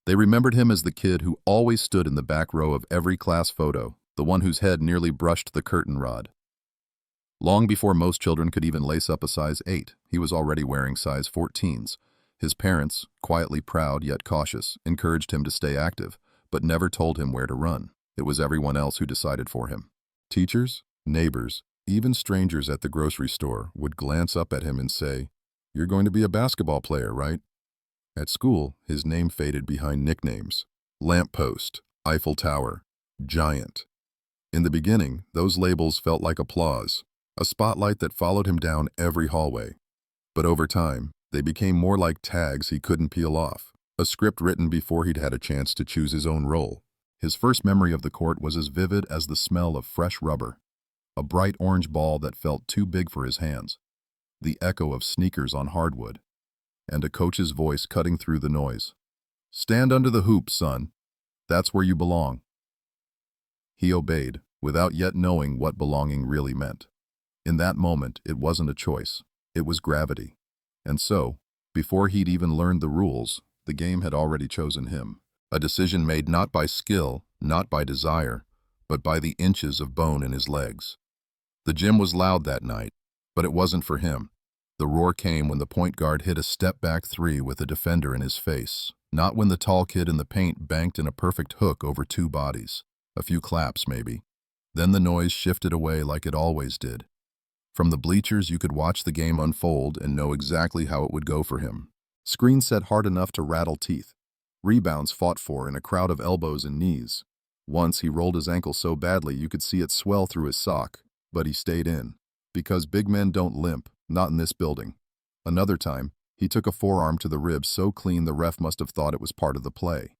They remembered him as the kid who always stood in the back row of every class photo, the one whose head nearly brushed the curtain rod. Long before most children could even lace up a size 8, he was already wearing size 14s. His parents, quietly proud yet cautious, encouraged him to stay active, but never told him where to run. It was everyone else who decided for him. Teachers, neighbors, even strangers at the grocery store would glance up at him and say, "You're going to be a basketball player, right?" At school, his name faded behind nicknames: Lamppost, Eiffel Tower, Giant. In the beginning, those labels felt like applause, a spotlight that followed him down every hallway. But over time, they became more like tags he couldn't peel off, a script written before he'd had a chance to choose his own role. His first memory of the court was as vivid as the smell of fresh rubber, a bright orange ball that felt too big for his hands, the echo of sneakers on hardwood, and a coach's voice cutting through the noise. "Stand under the hoop, son. That's where you belong." He obeyed, without yet knowing what belonging really meant. In that moment, it wasn't a choice. It was gravity. And so, before he'd even learned the rules, the game had already chosen him. A decision made not by skill, not by desire, but by the inches of bone in his legs. The gym was loud that night, but it wasn't for him. The roar came when the point guard hit a step-back three with a defender in his face, not when the tall kid in the paint banked in a perfect hook over two bodies. A few claps, maybe. Then the noise shifted away like it always did. From the bleachers, you could watch the game unfold and know exactly how it would go for him. Screens set hard enough to rattle teeth. Rebounds fought for in a crowd of elbows and knees. Once he rolled his ankle so badly you could see it swell through his sock, but he stayed in. Because big men don't limp, not in this building. Another time, he took a forearm to the ribs so clean the ref must have thought it was part of the play.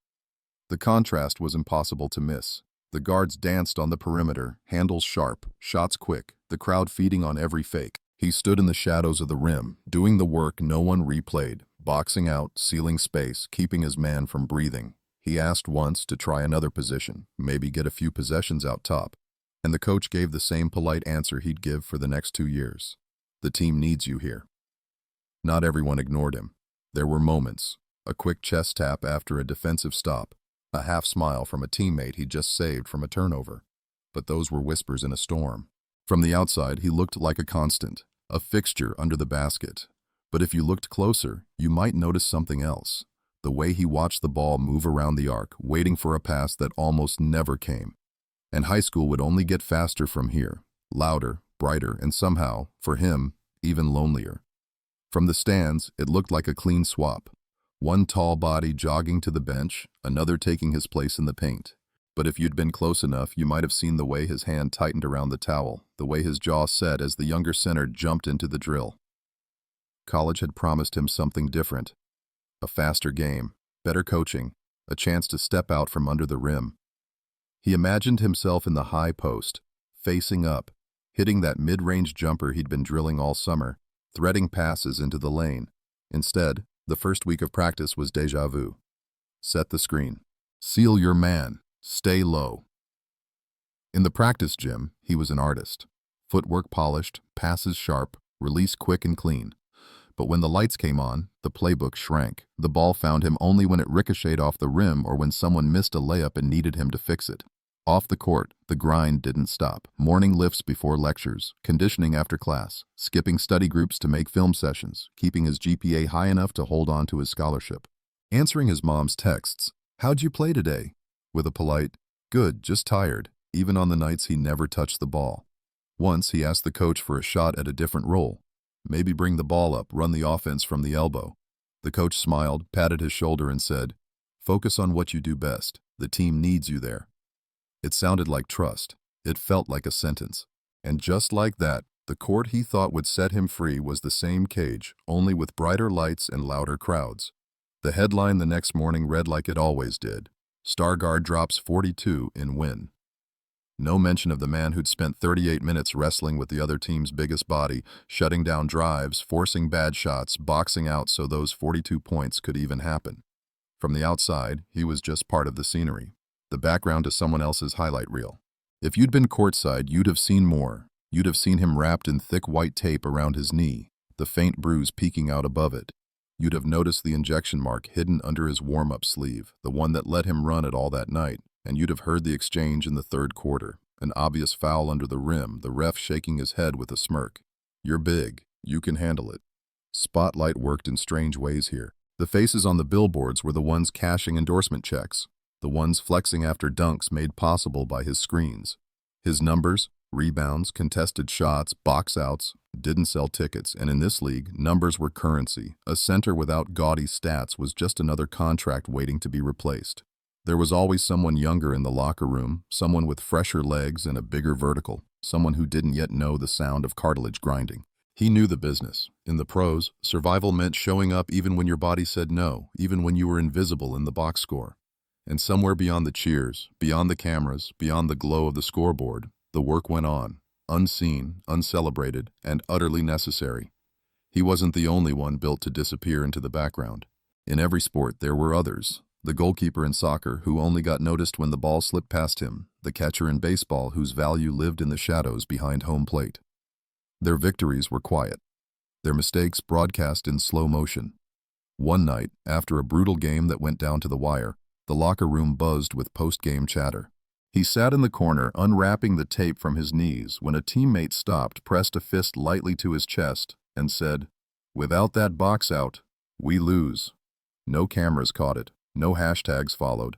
The contrast was impossible to miss. The guards danced on the perimeter, handles sharp, shots quick, the crowd feeding on every fake. He stood in the shadows of the rim, doing the work no one replayed, boxing out, sealing space, keeping his man from breathing. He asked once to try another position, maybe get a few possessions out top, and the coach gave the same polite answer he'd give for the next 2 years. "The team needs you here." Not everyone ignored him. There were moments, a quick chest tap after a defensive stop, a half smile from a teammate he'd just saved from a turnover. But those were whispers in a storm. From the outside, he looked like a constant, a fixture under the basket. But if you looked closer, you might notice something else. The way he watched the ball move around the arc, waiting for a pass that almost never came. And high school would only get faster from here, louder, brighter, and somehow, for him, even lonelier. From the stands, it looked like a clean swap. One tall body jogging to the bench, another taking his place in the paint. But if you'd been close enough, you might have seen the way his hand tightened around the towel, the way his jaw set as the younger center jumped into the drill. College had promised him something different. A faster game, better coaching, a chance to step out from under the rim. He imagined himself in the high post, facing up, hitting that mid-range jumper he'd been drilling all summer, threading passes into the lane. Instead, the first week of practice was déjà vu. Set the screen. Seal your man. Stay low. In the practice gym, he was an artist. Footwork polished, passes sharp, release quick and clean. But when the lights came on, the playbook shrank. The ball found him only when it ricocheted off the rim or when someone missed a layup and needed him to fix it. Off the court, the grind didn't stop. Morning lifts before lectures, conditioning after class, skipping study groups to make film sessions, keeping his GPA high enough to hold on to his scholarship. Answering his mom's texts, "How'd you play today?" with a polite, "Good, just tired," even on the nights he never touched the ball. Once he asked the coach for a shot at a different role. Maybe bring the ball up, run the offense from the elbow. The coach smiled, patted his shoulder and said, "Focus on what you do best. The team needs you there." It sounded like trust. It felt like a sentence. And just like that, the court he thought would set him free was the same cage, only with brighter lights and louder crowds. The headline the next morning read like it always did: "Star guard drops 42 in win." No mention of the man who'd spent 38 minutes wrestling with the other team's biggest body, shutting down drives, forcing bad shots, boxing out so those 42 points could even happen. From the outside, he was just part of the scenery, the background to someone else's highlight reel. If you'd been courtside, you'd have seen more. You'd have seen him wrapped in thick white tape around his knee, the faint bruise peeking out above it. You'd have noticed the injection mark hidden under his warm-up sleeve, the one that let him run it all that night, and you'd have heard the exchange in the third quarter, an obvious foul under the rim, the ref shaking his head with a smirk. You're big. You can handle it. Spotlight worked in strange ways here. The faces on the billboards were the ones cashing endorsement checks, the ones flexing after dunks made possible by his screens. His numbers, rebounds, contested shots, box outs, didn't sell tickets, and in this league, numbers were currency. A center without gaudy stats was just another contract waiting to be replaced. There was always someone younger in the locker room, someone with fresher legs and a bigger vertical, someone who didn't yet know the sound of cartilage grinding. He knew the business. In the pros, survival meant showing up even when your body said no, even when you were invisible in the box score. And somewhere beyond the cheers, beyond the cameras, beyond the glow of the scoreboard, the work went on, unseen, uncelebrated, and utterly necessary. He wasn't the only one built to disappear into the background. In every sport, there were others. The goalkeeper in soccer, who only got noticed when the ball slipped past him. The catcher in baseball, whose value lived in the shadows behind home plate. Their victories were quiet. Their mistakes broadcast in slow motion. One night, after a brutal game that went down to the wire, the locker room buzzed with post-game chatter. He sat in the corner, unwrapping the tape from his knees, when a teammate stopped, pressed a fist lightly to his chest, and said, "Without that box out, we lose." No cameras caught it, no hashtags followed,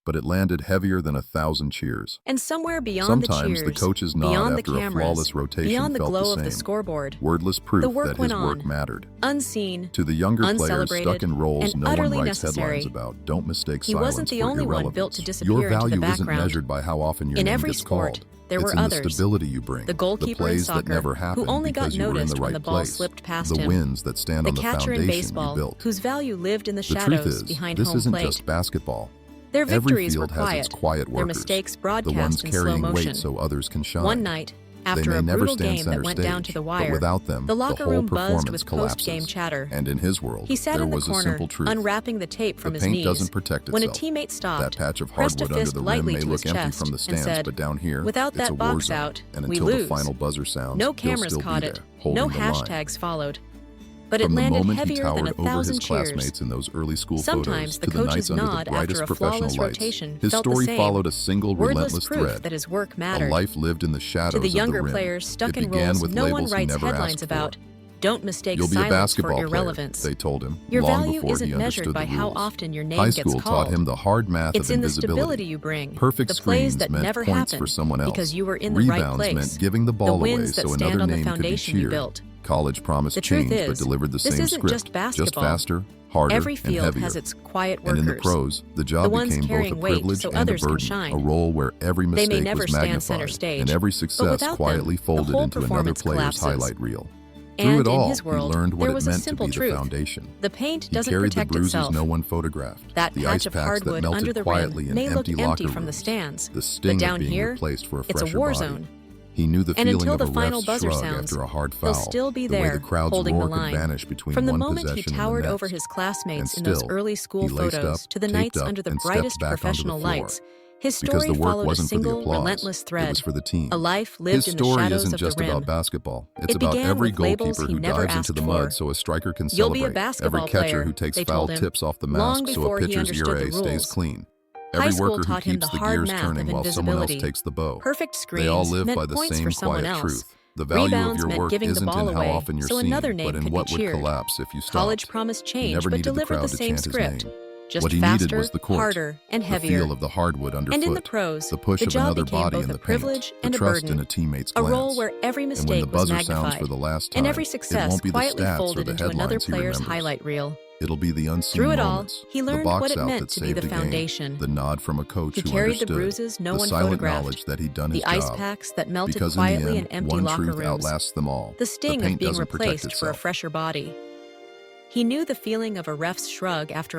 but it landed heavier than 1,000 cheers. And somewhere beyond Sometimes the cheers, the coach's nod beyond after the a cameras, flawless rotation beyond the felt glow the of the same. scoreboard, Wordless proof the work that went his work on, mattered. unseen, To the younger players uncelebrated, stuck in roles and no one utterly writes necessary. headlines about, don't mistake He silence wasn't the for only one irrelevance. built to disappear Your into the value isn't background. measured by how often your In name every gets sport, called. there It's were in others. the stability you bring, The goalkeeper plays in soccer, that never happen who only got because you were in noticed the when right the ball place. slipped past The him. wins that stand The on the catcher in foundation you baseball, built. whose value lived in the The truth shadows is, behind this home isn't plate. just basketball. Their Every victories were field has its quiet, quiet their workers, mistakes the broadcast ones in slow carrying motion. weight so others can shine. One night, They after may a never brutal stand game center that went stage, down to the but wire, without them, the locker whole room buzzed performance with collapses. post-game chatter. And in his world, He sat there in the was a corner, simple truth. unwrapping the tape from The his paint knees. doesn't protect When a itself. teammate stopped, That patch of pressed a hardwood under fist the rim lightly may to look his empty chest, from the and stands, said, but down here, "Without it's that a war box zone. out, And we until the lose." final buzzer sounds, No he'll cameras still caught be it, there, holding no the line. hashtags followed. But it From the landed moment he heavier than towered over 1,000 his cheers. classmates in those early school Sometimes photos the to the coach's nights under the nod brightest after a professional flawless lights, rotation his felt the story same. followed a single Wordless relentless proof thread. that his work A mattered. life lived in the shadows To the younger of the rim. players stuck It in began roles with no one labels he writes never headlines asked about, for. don't mistake You'll be a silence for basketball player, irrelevance. they told him, Your long value before isn't he measured understood by the how rules. often your name High gets school called. taught him the hard math It's of in the invisibility. stability you bring, Perfect the plays screens that meant never points happen for someone else. because you were in the right Rebounds place, meant giving the the ball away wins that so stand another on the name could be foundation you cheered. built. College promised The truth change but is, delivered the this same isn't script, just basketball. faster, harder, Every and field heavier. has its quiet And workers. in the pros, the job the ones became both a carrying weight privilege so and a others can burden, shine. a role where every They may mistake never was stand center magnified, stage, and every but success without quietly them, the folded whole into another performance player's collapses. highlight reel. Through And it all, in his world, he learned what there it was a meant to simple be truth. the foundation. The paint He doesn't carried the protect bruises itself. no one photographed, That the patch ice of packs that hardwood melted under the quietly rim in may look empty empty locker from the rooms, stands, the sting but down of being here, replaced for a it's fresher a war body. zone. He knew the And feeling until of the a final ref's buzzer shrug sounds, after a hard he'll foul, still be the way there, the crowd's holding roar the line. could vanish between From the one moment he possession towered and the over next. his classmates And in those still, early school he laced photos up, to the taped nights up, under the and stepped brightest back onto the professional floor. lights, his Because story the work followed a wasn't for the single, applause, relentless it thread. was for the team. A life lived His in the story shadows isn't of the just rim. about basketball. It's It about began every with labels goalkeeper he who never dives into asked the for. mud so a striker can You'll be a celebrate. basketball Every catcher player, who takes they foul told him, tips off the long mask so before a he pitcher's understood ERA the stays rules. clean. High Every school worker who taught him keeps the the hard gears math turning of while someone else invisibility. takes the bow. Perfect They all screens live meant by the points same for someone quiet else. truth. The value of Rebounds your meant work giving the isn't ball in how away often you're so seen, another name but in could what be would cheered. collapse if you stopped. College promised He change, never but needed the delivered the crowd to same chant his script. name. Just What he faster, needed was the court, harder, and the heavier. feel of the hardwood underfoot, And in the pros, the push the of job another became body both in a the paint, privilege the and a trust burden. in a teammate's A glance. role where every And when mistake the was buzzer sounds magnified, for the last time, and every it success won't be the quietly stats or folded the into another headlines he player's remembers. highlight reel. It'll be the unseen Through it all, moments, he the learned box what it out meant that to be saved the the game, foundation. the nod from a coach He who carried the understood, bruises no the one silent photographed, knowledge that he'd done his the ice job. packs that melted Because quietly in in the end, empty one locker truth rooms, outlasts them all. the sting paint of being doesn't protect replaced for a itself. fresher body. He knew the feeling of a ref's shrug after a